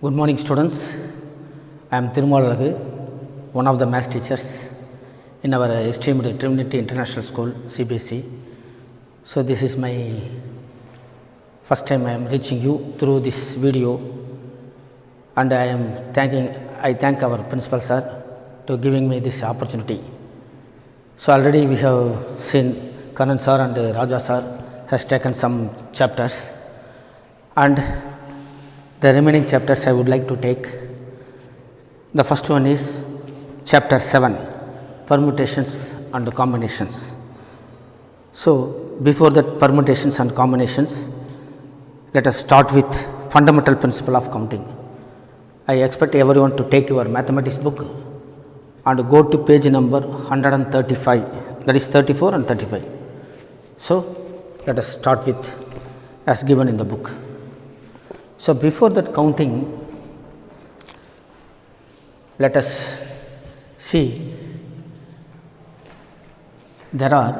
Good morning, students. I am Thirumalagu, one of the math teachers in our esteemed Trinity International School, CBSE. So, this is my first time I am reaching you through this video, and I thank our principal sir to giving me this opportunity. So, already we have seen Kanan sir and Raja sir has taken some chapters, and the remaining chapters I would like to take. The first one is chapter 7, permutations and combinations. So, before that permutations and combinations, let us start with fundamental principle of counting. I expect everyone to take your mathematics book and go to page number 135, that is 34 and 35. So, let us start with as given in the book. So, before that counting, let us see there are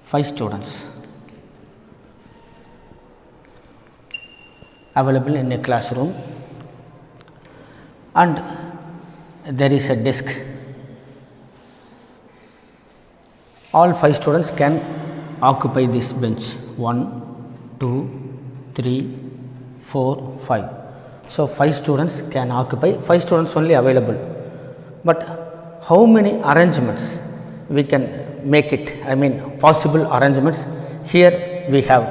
5 students available in a classroom, and there is a desk. All 5 students can occupy this bench 1, 2, 3, 4, 5. So, 5 students can occupy, 5 students only available, but how many arrangements we can make it, I mean possible arrangements here we have.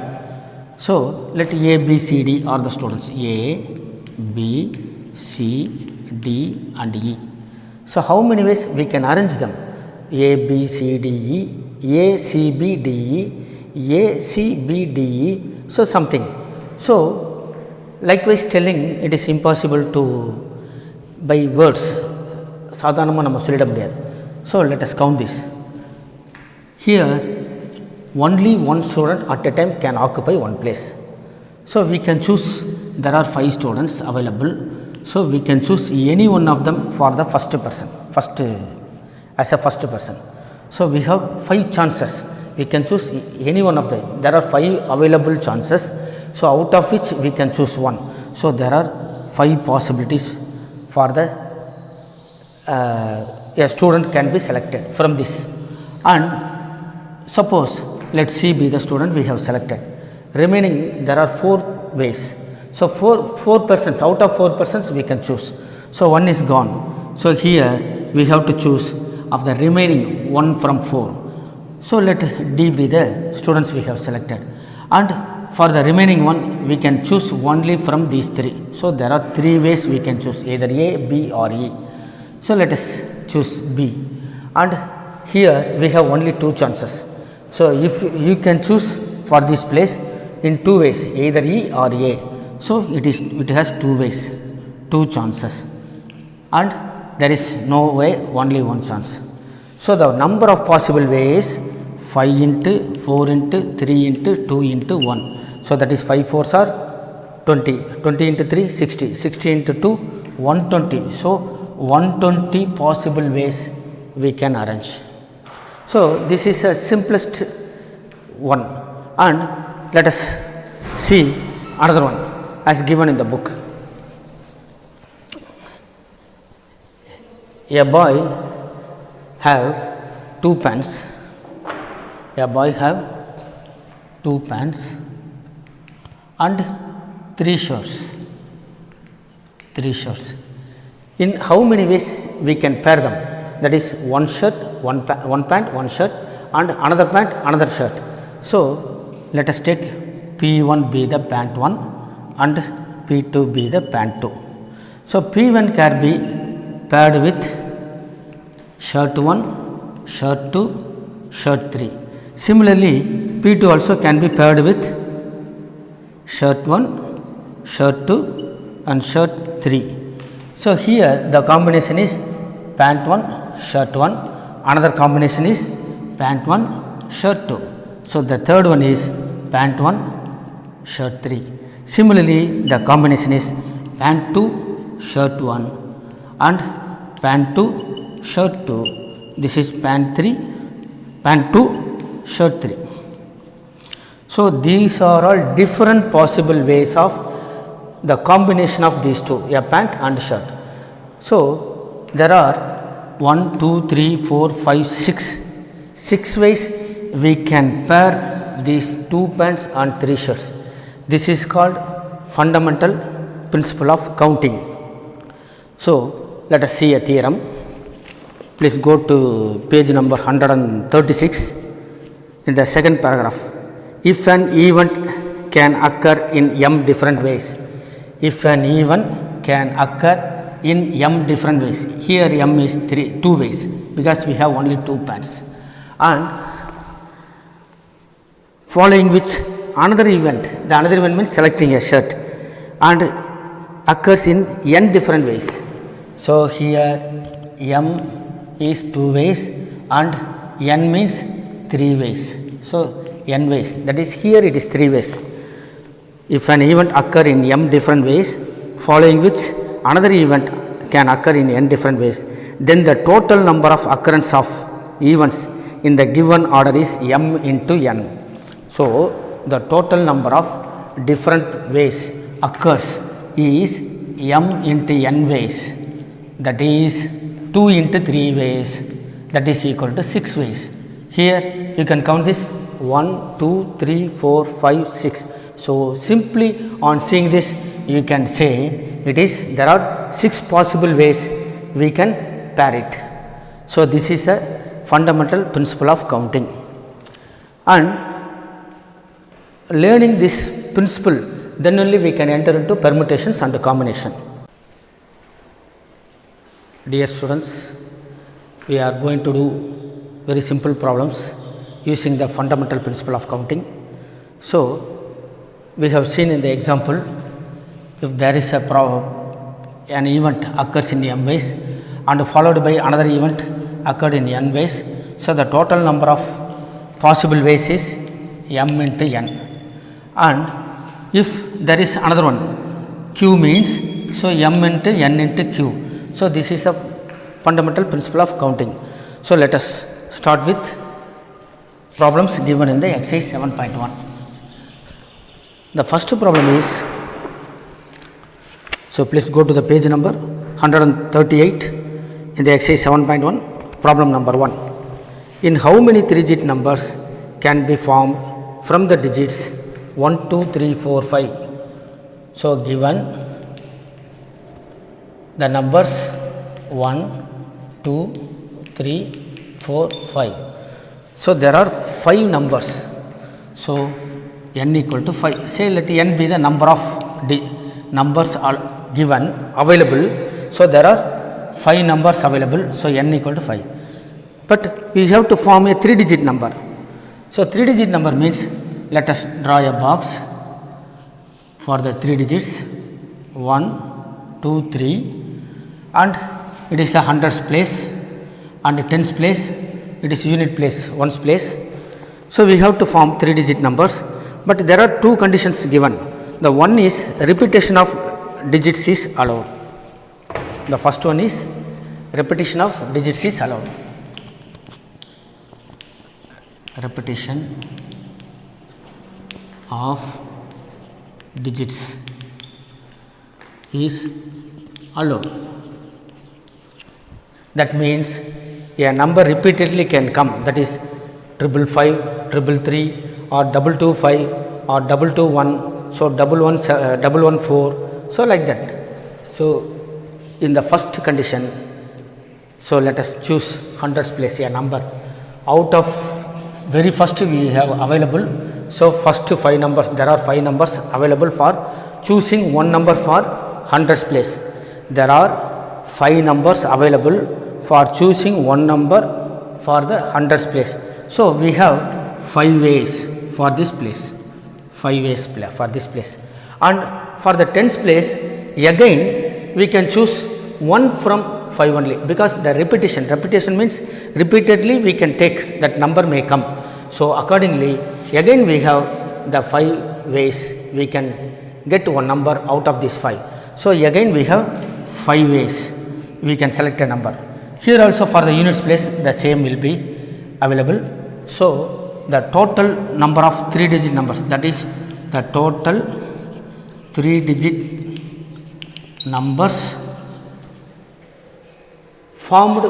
So, let A, B, C, D are the students, A, B, C, D and E. So, how many ways we can arrange them? A, B, C, D, E, A, C, B, D, E, A, C, B, D, E, so something. So, likewise telling it is impossible to by words சாதாரணமாக நம்ம சொல்லிட முடியாது. So, let us count this. Here only one student at a time can occupy one place. So, we can choose, there are 5 students available. So, we can choose any one of them for the first person, as a first person. So, we have 5 chances, we can choose any one of them. There are 5 available chances. So, out of which we can choose one. So, there are 5 possibilities for the a student can be selected from this, and suppose let C be the student we have selected. Remaining there are 4 ways. So, 4 persons, out of 4 persons we can choose. So, 1 is gone. So, here we have to choose of the remaining 1 from 4. So, let D be the students we have selected, and for the remaining one we can choose only from these 3. So, there are 3 ways we can choose, either A, B or E. So, let us choose B, and here we have only 2 chances. So, if you can choose for this place in 2 ways, either E or A. So, it has 2 ways, 2 chances, and there is no way, only 1 chance. So, the number of possible ways 5 into 4 into 3 into 2 into 1. So, that is 5 4s are 20, 20 into 3 60, 60 into 2 120. So, 120 possible ways we can arrange. So, this is a simplest one, and let us see another one as given in the book. A boy have 2 pants. A boy have 2 pants and 3 shirts. 3 shirts. In how many ways we can pair them? That is, one shirt, one pant, one shirt, and another pant, another shirt. So, let us take P1 be the pant 1 and P2 be the pant 2. So, P1 can be paired with shirt 1, shirt 2, shirt 3. Similarly, P2 also can be paired with shirt 1, shirt 2 and shirt 3. So, here the combination is pant 1, shirt 1, another combination is pant 1, shirt 2. So, the third one is pant 1, shirt 3. Similarly, the combination is pant 2, shirt 1 and pant 2, shirt 2. This is pant 2, shirt 3. So, these are all different possible ways of the combination of these two, a pant and shirt. So there are 1, 2, 3, 4, 5, 6. 6 ways we can pair these 2 pants and 3 shirts. This is called fundamental principle of counting. So let us see a theorem. Please go to page number 136 in the second paragraph. If an event can occur in m different ways, if an event can occur in m different ways, here m is 2 ways because we have only 2 pants, and following which another event, the another event means selecting a shirt, and occurs in n different ways. So here m is 2 ways and n means 3 ways. So n ways, that is here it is 3 ways. If an event occur in m different ways, following which another event can occur in n different ways, then the total number of occurrence of events in the given order is m into n. So the total number of different ways occurs is m into n ways, that is 2 into 3 ways, that is equal to 6 ways. Here you can count this 1, 2, 3, 4, 5, 6. So simply on seeing this you can say it is there are 6 possible ways we can pair it. So this is the fundamental principle of counting, and learning this principle, then only we can enter into permutations and combination. Dear students, we are going to do very simple problems using the fundamental principle of counting. So we have seen in the example, if there is an event occurs in m ways and followed by another event occurred in n ways, so the total number of possible ways is m into n. And if there is another one, q means, so m into n into q. So this is a fundamental principle of counting. So let us start with problems given in the exercise 7.1. The first problem is, so please go to the page number 138 in the exercise 7.1, problem number 1. In how many 3-digit numbers can be formed from the digits 1, 2, 3, 4, 5? So given the numbers 1, 2, 3, 4, 5. So there are 5 numbers. So n equal to 5. Say let n be the number of numbers are given available. So there are 5 numbers available. So n equal to 5. But we have to form a 3-digit number. So 3-digit number means, let us draw a box for the 3 digits 1, 2, 3, and it is a hundreds place, and tens place it is unit place, ones place. So we have to form 3-digit numbers, but there are 2 conditions given. The one is repetition of digits is allowed. The first one is repetition of digits is allowed. Repetition of digits is allowed. That means a number repeatedly can come, that is 555, 333, or 225, or 221, so 114, so like that. So in the first condition, so let us choose hundreds place a number. Out of very first we have available, so first 5 numbers, there are 5 numbers available for choosing one number for hundreds place. There are 5 numbers available for choosing one number for the hundreds place. So we have 5 ways for this place, 5 ways for this place. And for the tens place, again we can choose one from 5 only, because the repetition means repeatedly we can take that number may come. So accordingly again we have the 5 ways we can get one number out of these 5. So again we have 5 ways we can select a number. Here also for the units place the same will be available. So the total number of 3-digit numbers, that is the total 3-digit numbers formed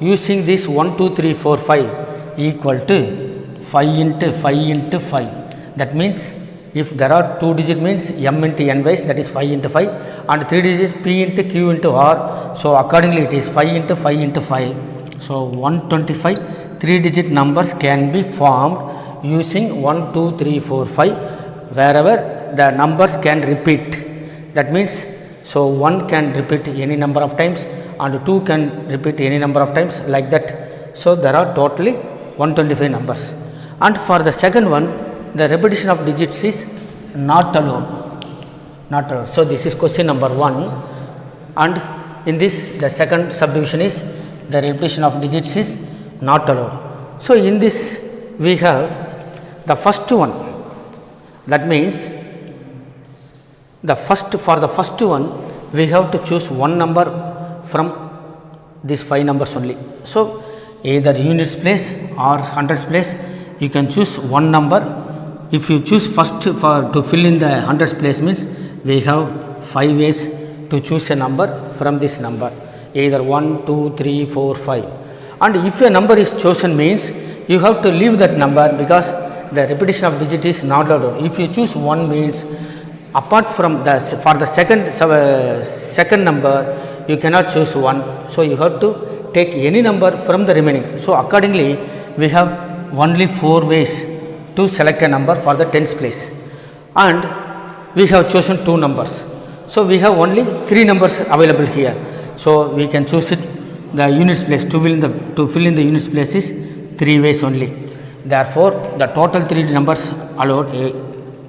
using this 1, 2, 3, 4, 5 equal to 5 into 5 into 5. That means if there are 2 digit means m into n ways, that is 5 into 5, and 3 digits p into q into r. So accordingly it is 5 into 5 into 5. So 125 3 digit numbers can be formed using 1, 2, 3, 4, 5 wherever the numbers can repeat. That means so 1 can repeat any number of times and 2 can repeat any number of times, like that. So there are totally 125 numbers. And for the second one, the repetition of digits is not allowed. Not allowed. So this is question number 1, and in this the second subdivision is the repetition of digits is not allowed. So in this we have the first one. That means for the first one we have to choose one number from these 5 numbers only. So either units place or hundreds place, you can choose one number. If you choose first to fill in the hundreds place means we have 5 ways to choose a number from this number, either 1, 2, 3, 4, 5. And if a number is chosen means you have to leave that number because the repetition of digit is not allowed. If you choose 1 means apart from the for the second number you cannot choose 1. So you have to take any number from the remaining. So accordingly we have only 4 ways to select a number for the tens place, and we have chosen 2 numbers. So we have only 3 numbers available here. So we can choose it the units place to fill in the units place is 3 ways only. Therefore the total 3 numbers allowed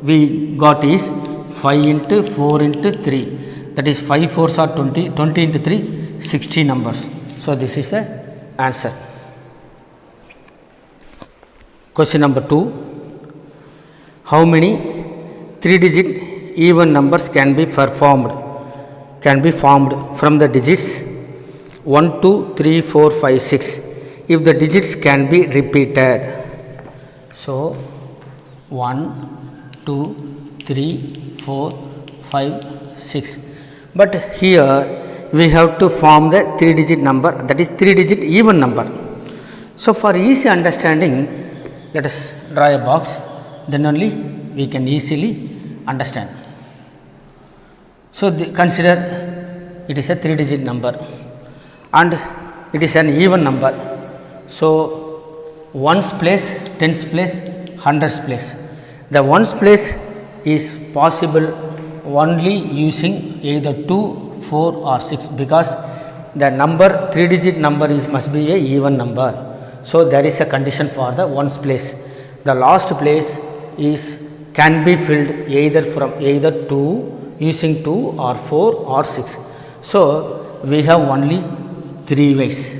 we got is 5 into 4 into 3. That is 5 4s are 20, 20 into 3, 60 numbers. So this is the answer. Question number 2. How many 3 digit even numbers can be formed from the digits 1, 2, 3, 4, 5, 6 if the digits can be repeated? So 1, 2, 3, 4, 5, 6. But here we have to form the 3 digit number, that is 3 digit even number. So for easy understanding, let us draw a box, then only we can easily understand. So consider it is a 3 digit number and it is an even number. So ones place, tens place, hundreds place. The ones place is possible only using either 2, 4 or 6 because the number 3 digit number must be a even number. So there is a condition for the ones place. The last place can be filled either 2 using 2 or 4 or 6. So we have only 3 ways,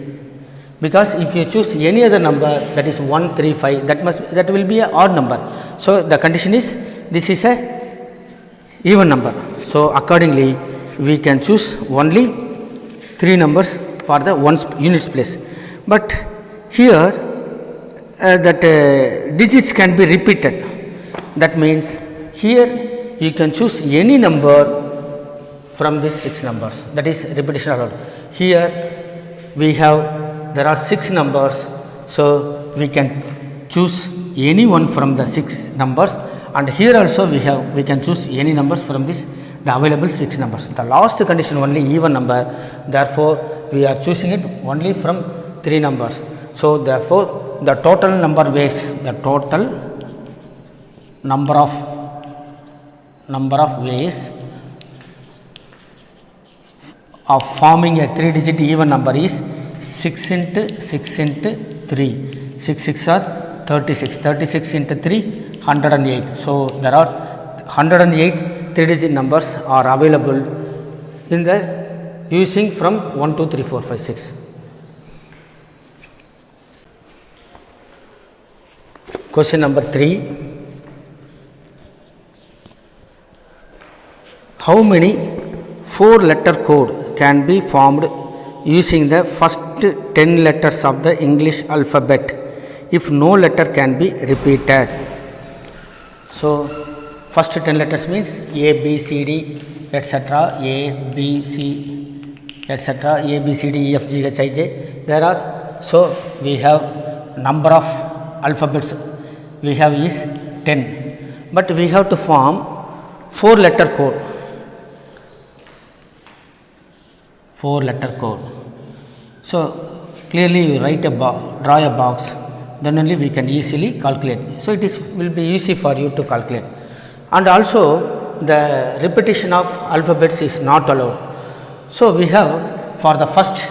because if you choose any other number, that is 1, 3, 5, that will be an odd number. So the condition is this is a even number. So accordingly we can choose only 3 numbers for the ones units place. But here digits can be repeated. That means here you can choose any number from these 6 numbers, that is repetition allowed. Here there are 6 numbers, so we can choose any one from the 6 numbers, and here also we can choose any numbers from the available 6 numbers. The last condition only even number, therefore we are choosing it only from 3 numbers. So therefore the total number of ways of forming a 3 digit even number is 6 into 6 into 3. 6 6 are 36. 36 into 3, 108. So there are 108 3 digit numbers are available in the using from 1, 2, 3, 4, 5, 6. Question number 3. How many 4-letter code can be formed using the first 10 letters of the English alphabet if no letter can be repeated? So first 10 letters means A, B, C, D, etc. A, B, C, etc. A, B, C, D, E, F, G, H, I, J. There are, so we have number of alphabets we have is 10, but we have to form 4 letter code. 4 letter code. So clearly you write a draw a box, then only we can easily calculate. So it is will be easy for you to calculate. And also the repetition of alphabets is not allowed. So we have for the first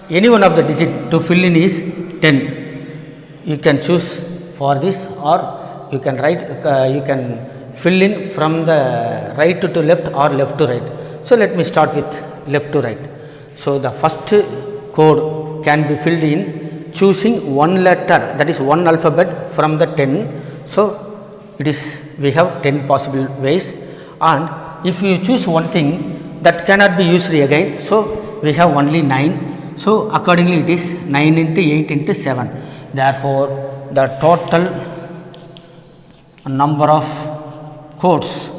any one of the digit to fill in is 10. You can choose for this, or you can write you can fill in from the right to left or left to right. So let me start with left to right. So the first code can be filled in choosing one letter, that is one alphabet from the 10. So it is, we have 10 possible ways, and if you choose one thing that cannot be used again, so we have only 9. So accordingly it is 9 into 8 into 7. Therefore the total number of codes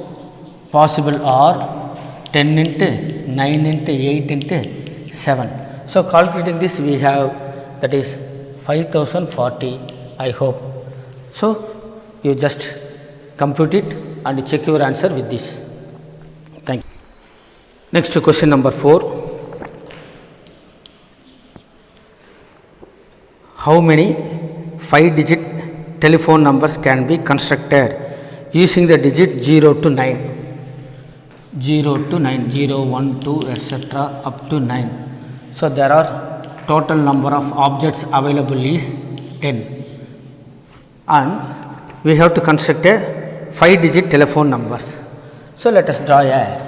possible are 10 into 9 into 8 into 7. So calculating this we have, that is 5040, I hope. So you just compute it and check your answer with this. Thank you. Next to question number 4. How many 5-digit telephone numbers can be constructed using the digit 0 to 9? 0 to 9, 0, 1, 2, etc. up to 9. So there are total number of objects available is 10, and we have to construct a 5-digit telephone numbers. So let us draw a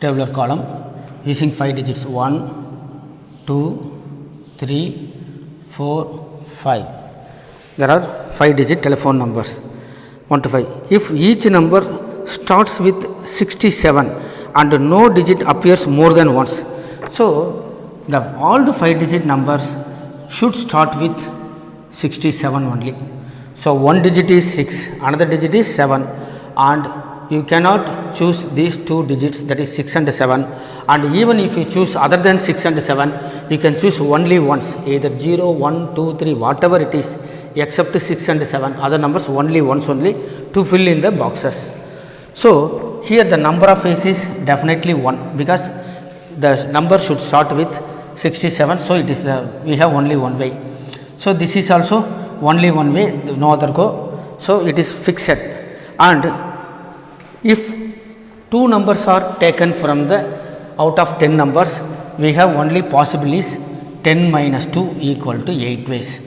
tabular column using 5 digits: 1, 2, 3, 4, 5. There are 5-digit telephone numbers 1 to 5. If each number starts with 67 and no digit appears more than once, so all the 5-digit numbers should start with 67 only. So one digit is 6, another digit is 7, and you cannot choose these 2 digits, that is 6 and 7. And even if you choose other than 6 and 7, you can choose only once, either 0, 1, 2, 3, whatever it is, except 6 and 7, other numbers only once only to fill in the boxes. So here the number of ways is definitely 1, because the number should start with 67. So it is we have only one way. So this is also only one way, no other go. So it is fixed. And if 2 numbers are taken from the out of 10 numbers, we have only possible is 10 minus 2 equal to 8 ways.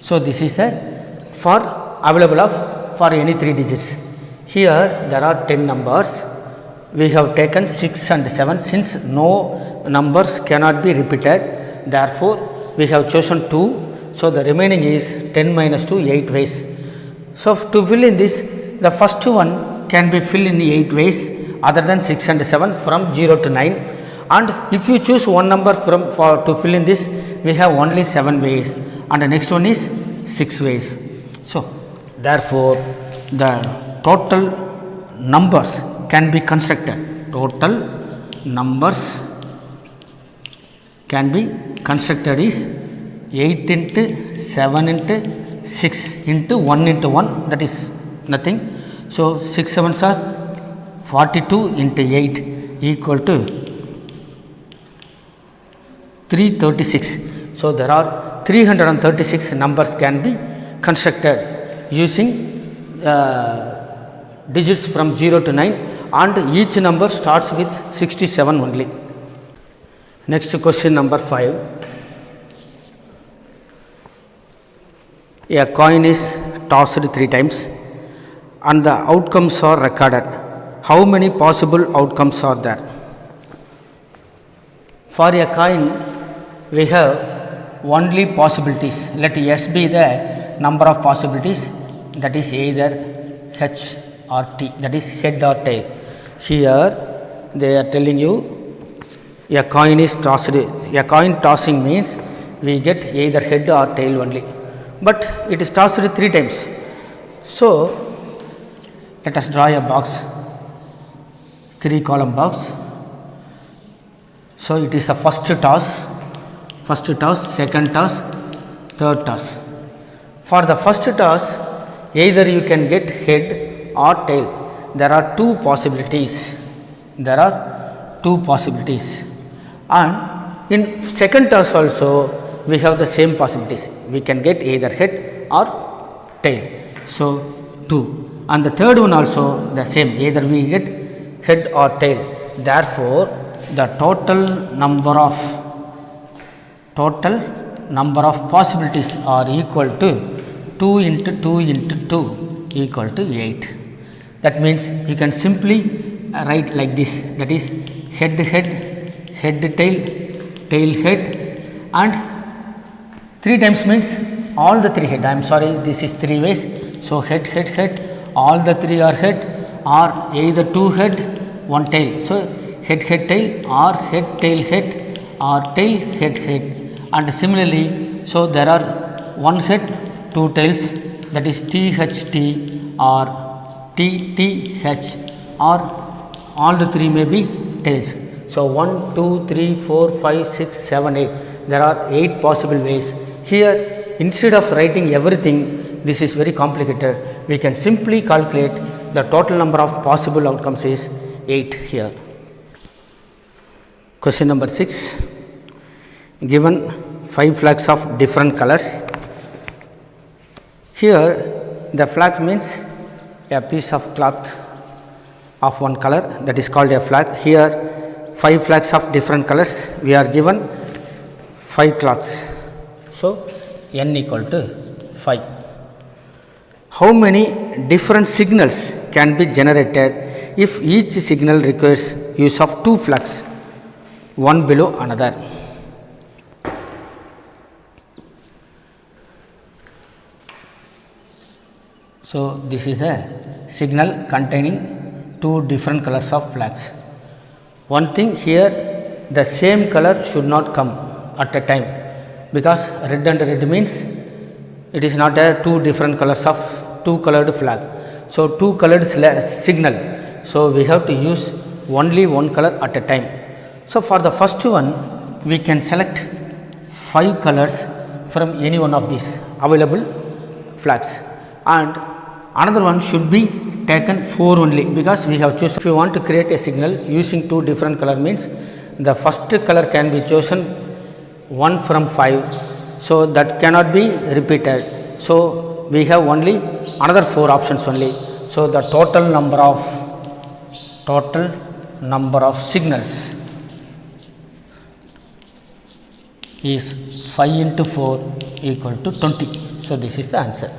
So this is the for available of for any 3 digits. Here there are 10 numbers. We have taken 6 and 7. Since no numbers cannot be repeated, therefore we have chosen 2. So the remaining is 10 minus 2, 8 ways. So to fill in this, the first one can be filled in 8 ways other than 6 and 7 from 0 to 9. And if you choose one number to fill in this, we have only 7 ways, and the next one is 6 ways. So therefore the total numbers can be constructed. Total numbers can be constructed is 8 into 7 into 6 into 1 into 1, that is nothing. So 6 sevens are 42 into 8 equal to 336. So there are 336 numbers can be constructed using digits from 0 to 9, and each number starts with 67 only. Next question number 5. A coin is tossed 3 times and the outcomes are recorded. How many possible outcomes are there? For a coin, we have only possibilities. Let S be the number of possibilities, that is either H or T, that is head or tail. Here they are telling you a coin is tossed. A coin tossing means we get either head or tail only, but it is tossed 3 times. So let us draw a box 3 column box. So it is the first toss, second toss, third toss. For the first toss, either you can get head or tail. There are two possibilities. And in second toss also we have the same possibilities. We can get either head or tail. So 2. And the third one also the same. Either we get head or tail. Therefore, the total number of possibilities are equal to 2 into 2 into 2 equal to 8. That means you can simply write like this, that is head tail, tail head, and 3 times means all the 3 head. I am sorry, this is 3 ways. So head, all the 3 are head, or either 2 head, 1 tail. So head tail, or head tail head, or tail head. And similarly, so there are 1 head, 2 tails, that is THT or TTH, or all the 3 may be tails. So 1, 2, 3, 4, 5, 6, 7, 8. There are 8 possible ways. Here, instead of writing everything, this is very complicated. We can simply calculate the total number of possible outcomes is 8 here. Question number 6. Given 5 flags of different colors. Here, the flag means a piece of cloth of one color, that is called a flag. Here 5 flags of different colors, we are given 5 cloths. So n equal to 5. How many different signals can be generated if each signal requires use of 2 flags, one below another? So this is a signal containing 2 different colors of flags. One thing here, the same color should not come at a time, because red and red means it is not a 2 different colors of 2 colored flag. So 2 colored signal. So we have to use only one color at a time. So for the first one, we can select 5 colors from any one of these available flags, and another one should be taken 4 only, because we have chosen. If you want to create a signal using 2 different color means the first color can be chosen 1 from 5, so that cannot be repeated. So we have only another 4 options only. So the total number of signals is 5 into 4 equal to 20. So this is the answer.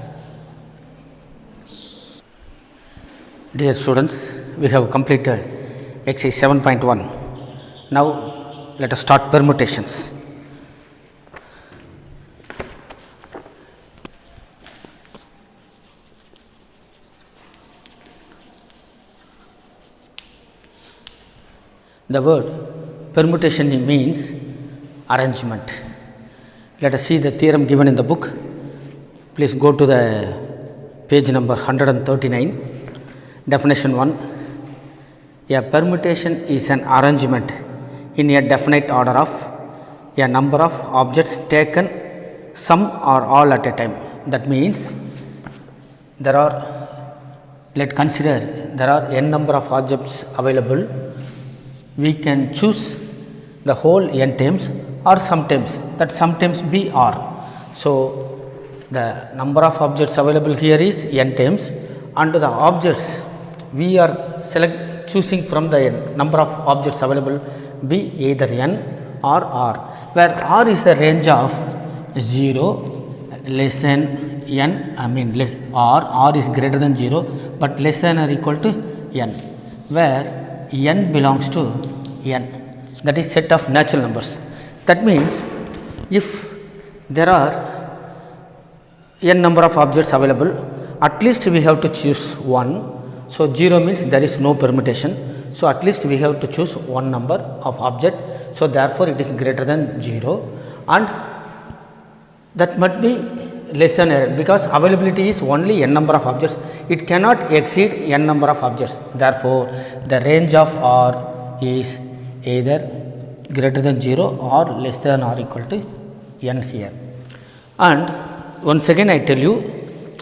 Dear students, we have completed exercise 7.1. Now let us start permutations. The word permutation means arrangement. Let us see the theorem given in the book. Please go to the page number 139. Definition 1. A permutation is an arrangement in a definite order of a number of objects taken some or all at a time. That means there are n number of objects available. We can choose the whole n times or sometimes, that sometimes be r. So the number of objects available here is n times, and the objects we are choosing from the number of objects available be either n or r, where r is the range of 0 less than n, r is greater than 0 but less than or equal to n, where n belongs to n, that is set of natural numbers. That means if there are n number of objects available, at least we have to choose one. So 0 means there is no permutation. So at least we have to choose one number of object. So therefore it is greater than 0, and that must be less than error, because availability is only n number of objects, it cannot exceed n number of objects. Therefore, the range of R is either greater than 0 or less than or equal to n here. And once again I tell you,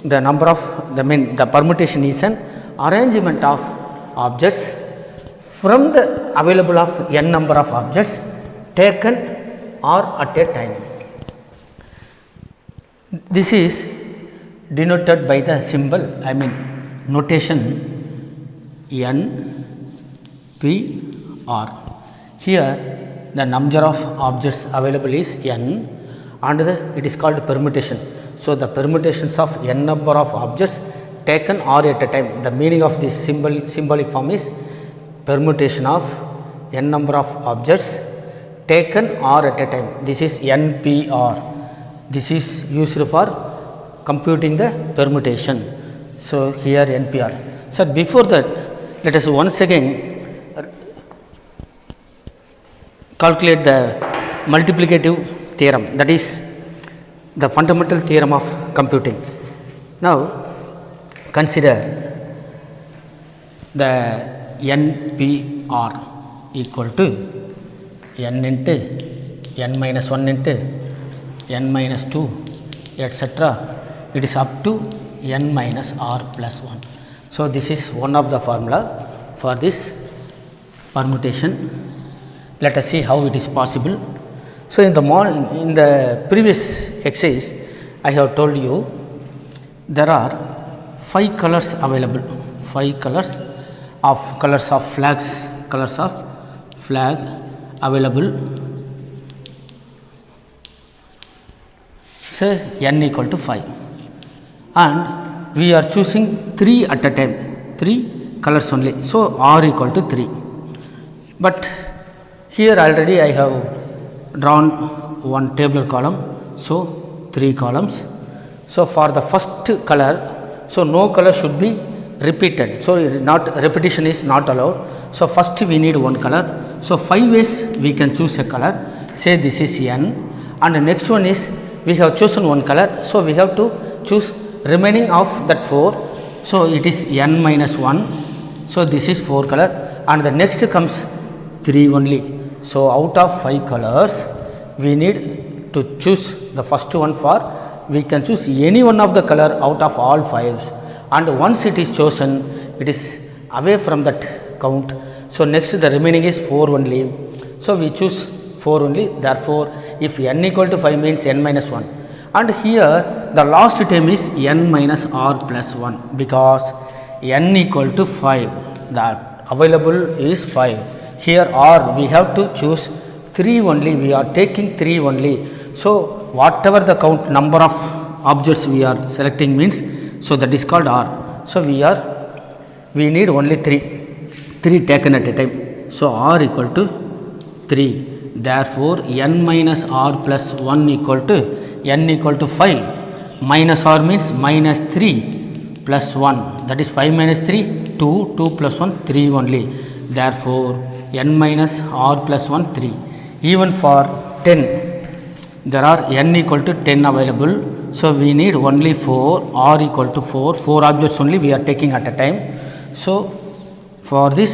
the number of the permutation is an arrangement of objects from the available of n number of objects taken or at a time. This is denoted by the symbol, notation n p r. Here the number of objects available is n and it is called permutation. So, the permutations of n number of objects taken or at a time. The meaning of this symbolic form is permutation of n number of objects taken or at a time. This is NPR. This is used for computing the permutation. So, here NPR. So, before that, let us once again calculate the multiplicative theorem, that is the fundamental theorem of computing. Now, consider the NPR equal to n into n minus 1 into n minus 2 etc. It is up to n minus r plus 1. So, this is one of the formula for this permutation. Let us see how it is possible. So, in the previous exercise I have told you there are 5 colors available, 5 colors of flag available. Say n equal to 5 and we are choosing 3 at a time, 3 colors only. So, r equal to 3, but here already I have drawn one tabular column. So, 3 columns. So, for the first color, so no color should be repeated. So, repetition is not allowed. So, first we need one color. So, 5 ways we can choose a color. Say this is n and the next one is we have chosen one color. So, we have to choose remaining of that 4. So, it is n minus 1. So, this is 4 color and the next comes 3 only. So, out of 5 colors we need to choose the first one for, we can choose any one of the color out of all 5s, and once it is chosen it is away from that count. So, next the remaining is 4 only. So, we choose 4 only. Therefore, if n equal to 5 means n minus 1, and here the last term is n minus r plus 1, because n equal to 5, that available is 5. Here r we have to choose 3 only, we are taking 3 only. So, whatever the count number of objects we are selecting means, so that is called r. So, we need only 3 taken at a time. So, r equal to 3. Therefore, n minus r plus 1 equal to n equal to 5, minus r means minus 3 plus 1, that is 5 minus 3 2 plus 1 3 only. Therefore, n minus r plus 1 3. Even for 10 there are n equal to 10 available. So, we need only 4, r equal to 4 objects only we are taking at a time. So, for this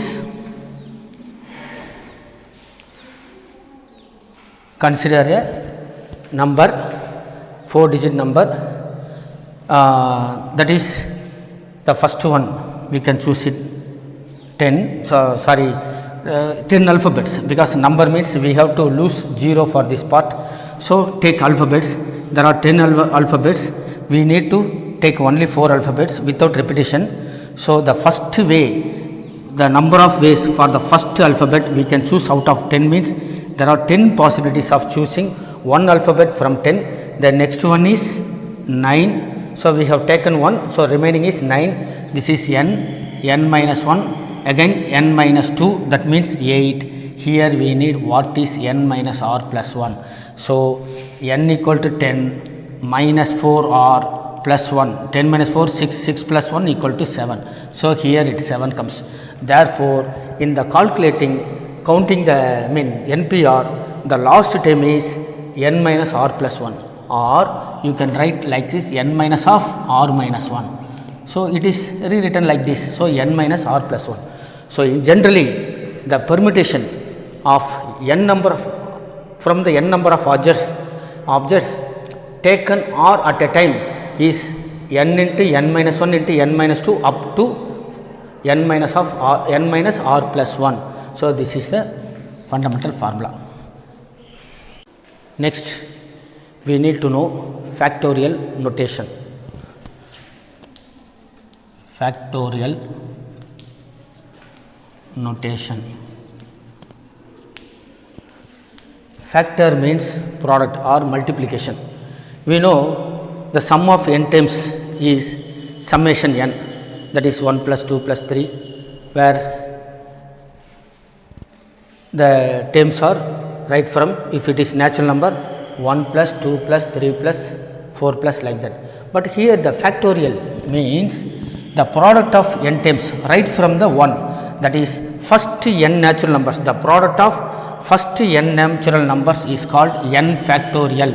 consider a number, 4 digit number, that is the first one we can choose it 10 alphabets, because number means we have to lose 0 for this part. So, take alphabets, there are 10 alphabets, we need to take only 4 alphabets without repetition. So, the first way, the number of ways for the first alphabet we can choose out of 10 means there are 10 possibilities of choosing one alphabet from 10. The next one is 9. So, we have taken 1. So, remaining is 9. This is n minus 1, again n minus 2, that means 8. Here we need what is n minus r plus 1. So, n equal to 10 minus 4r plus 1, 10 minus 4 6 plus 1 equal to 7. So, here it 7 comes. Therefore, in the counting the NPR, the last term is n minus r plus 1. or you can write like this n minus of r minus 1. So, it is rewritten like this. So, n minus r plus 1. So, generally the permutation of n number of from the n number of objects taken r at a time is n into n minus 1 into n minus 2 up to n minus of r, n minus r plus 1. So, this is the fundamental formula. Next, we need to know factorial notation. Factorial notation. Factor means product or multiplication. We know the sum of n terms is summation n, that is 1 plus 2 plus 3, where the terms are right from, if it is natural number, 1 plus 2 plus 3 plus 4 plus like that. But here the factorial means the product of n terms right from the 1, that is first n natural numbers. The product of first n natural numbers is called n factorial.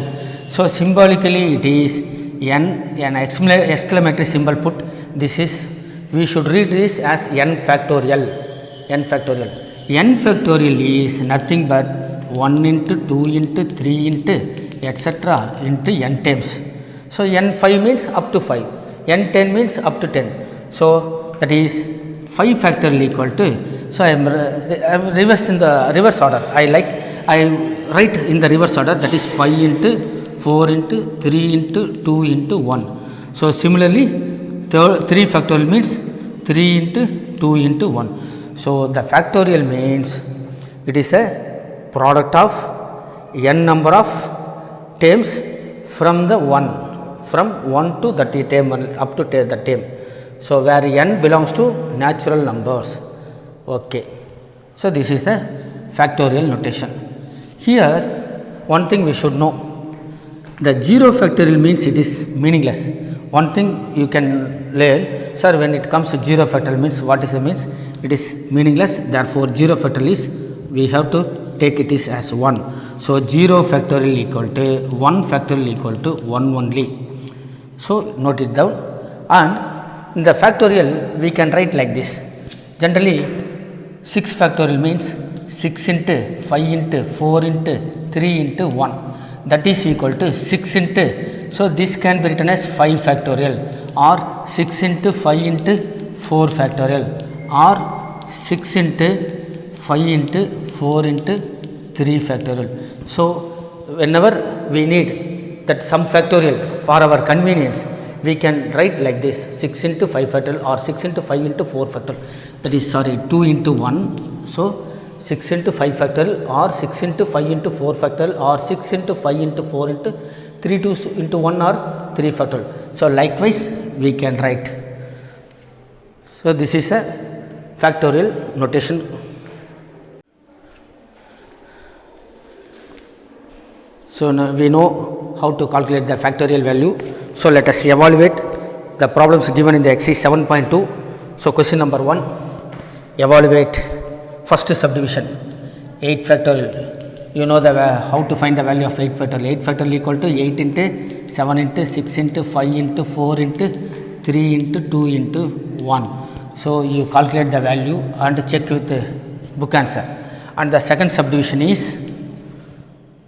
So, symbolically it is an exclamatory symbol put. This is, we should read this as n factorial. N factorial. N factorial is nothing but 1 into 2 into 3 into etc. into n times. So, n5 means up to 5, n10 means up to 10. So, that is 5 factorial equal to, so I am reverse in the reverse order. I write in the reverse order, that is 5 into 4 into 3 into 2 into 1. So, similarly 3 factorial means 3 into 2 into 1. So, the factorial means it is a product of n number of terms from the 1, from 1 to the term up to the term. So, where n belongs to natural numbers. Okay. So, this is the factorial notation. Here one thing we should know, the 0 factorial means it is meaningless. One thing you can learn, sir, when it comes to 0 factorial means what is the means? It is meaningless. Therefore, 0 factorial is, we have to take it is as 1. So, 0 factorial equal to 1 factorial equal to 1 only. So, note it down. And in the factorial we can write like this. Generally 6 factorial means 6 into 5 into 4 into 3 into 1, that is equal to 6 into, so this can be written as 5 factorial, or 6 into 5 into 4 factorial, or 6 into 5 into 4 into 3 factorial. So, whenever we need that some factorial for our convenience, we can write like this, 6 into 5 factorial or 6 into 5 into 4 factorial, that is 2 into 1. So, 6 into 5 factorial or 6 into 5 into 4 factorial or 6 into 5 into 4 into 3 into 1 or 3 factorial. So, likewise we can write. So, this is a factorial notation. So, now we know how to calculate the factorial value. So, let us evaluate the problems given in the exercise 7.2. So, question number 1, evaluate first subdivision 8 factorial. You know the how to find the value of 8 factorial. 8 factorial equal to 8 into 7 into 6 into 5 into 4 into 3 into 2 into 1. So, you calculate the value and check with the book answer. And the second subdivision is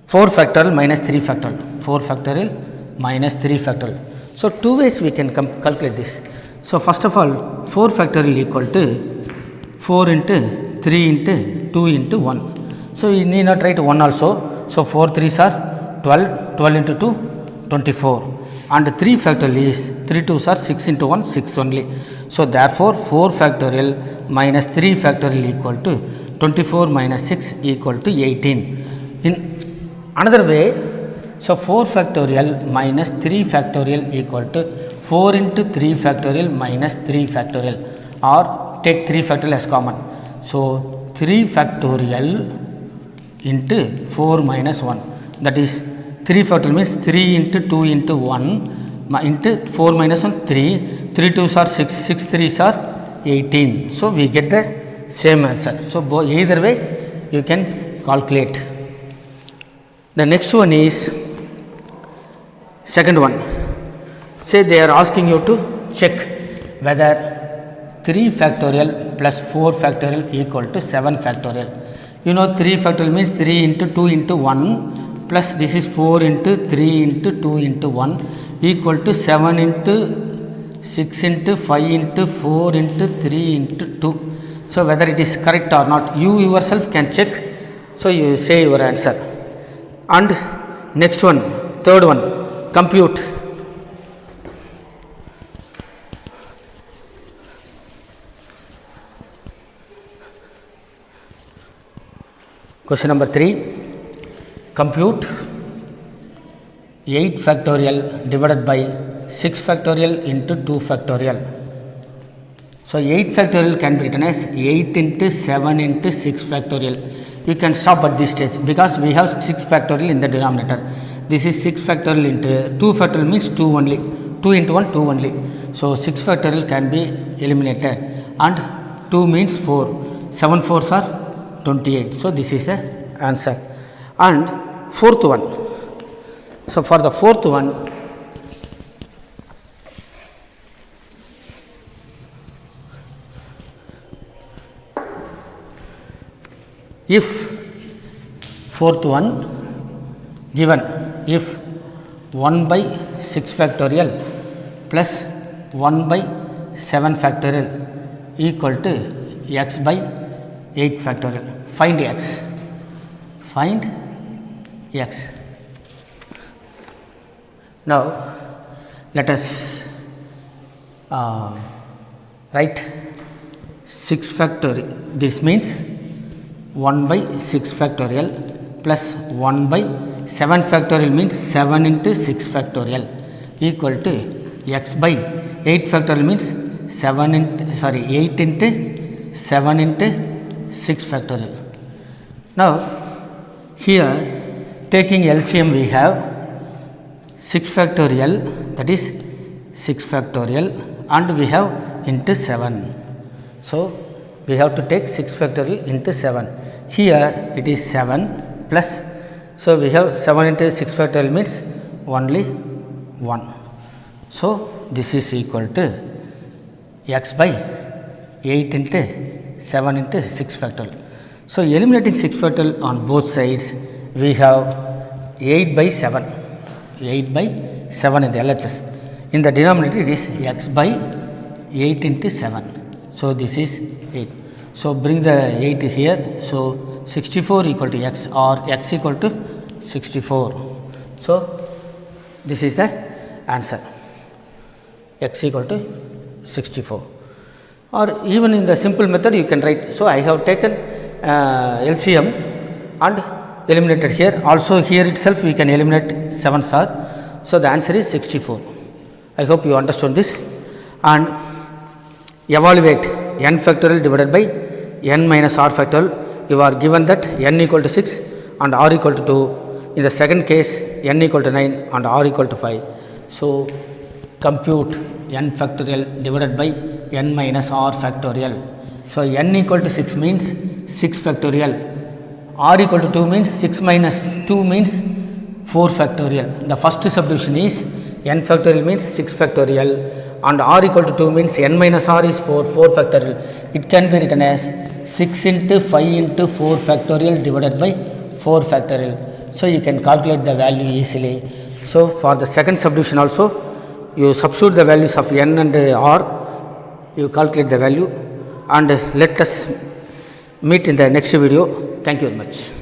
4 factorial minus 3 factorial. 4 factorial minus 3 factorial. So, two ways we can calculate this. So, first of all 4 factorial equal to 4 into 3 into 2 into 1. So, you need not write 1 also. So, 4 3s are 12, 12 into 2 24, and 3 factorial is 3 2s are 6 into 1 6 only. So, therefore, 4 factorial minus 3 factorial equal to 24 minus 6 equal to 18. In another way, so 4 factorial minus 3 factorial equal to 4 into 3 factorial minus 3 factorial, or take 3 factorial as common. So, 3 factorial into 4 minus 1, that is 3 factorial means 3 into 2 into 1 into 4 minus 1 3, 3 2s are 6, 6 3s are 18. So, we get the same answer. So, either way you can calculate. The next one is Second one, say they are asking you to check whether 3 factorial plus 4 factorial equal to 7 factorial. You know 3 factorial means 3 into 2 into 1 plus this is 4 into 3 into 2 into 1 equal to 7 into 6 into 5 into 4 into 3 into 2. So whether it is correct or not, you yourself can check. So you say your answer. And next one, third one, compute. Question number 3, compute 8 factorial divided by 6 factorial into 2 factorial. So 8 factorial can be written as 8 into 7 into 6 factorial. You can stop at this stage because we have 6 factorial in the denominator. This is 6 factorial into 2 factorial means 2 only. 2 into 1, 2 only. So 6 factorial can be eliminated and 2 means 4. 7 4s are 28. So this is the answer. And fourth one. So for the fourth one, if fourth one given, if 1 by 6 factorial plus 1 by 7 factorial equal to x by 8 factorial, find x. Find x. Now let us write 6 factorial. This means 1 by 6 factorial plus 1 by 7 factorial means 7 into 6 factorial equal to x by 8 factorial means 8 into 7 into 6 factorial. Now here taking LCM we have 6 factorial, that is 6 factorial, and we have into 7. So we have to take 6 factorial into 7. Here it is 7 plus, so we have 7 into 6 factorial means only 1. So this is equal to x by 8 into 7 into 6 factorial. So eliminating 6 factorial on both sides, we have 8 by 7. 8 by 7 in the LHS. In the denominator it is x by 8 into 7. So this is 8. So bring the 8 here. So 64 equal to x, or x equal to 64. So this is the answer. X equal to 64. Or even in the simple method you can write. So I have taken LCM and eliminated here. Also here itself we can eliminate 7 star. So the answer is 64. I hope you understood this. And evaluate n factorial divided by n minus r factorial. You are given that n equal to 6 and r equal to 2. In the second case n equal to 9 and r equal to 5. So compute n factorial divided by n minus r factorial. So n equal to 6 means 6 factorial. R equal to 2 means 6 minus 2 means 4 factorial. The first subdivision is n factorial means 6 factorial and r equal to 2 means n minus r is 4 factorial. It can be written as 6 into 5 into 4 factorial divided by 4 factorial. So you can calculate the value easily. So for the second subdivision also, you substitute the values of n and r, you calculate the value, and let us meet in the next video. Thank you very much.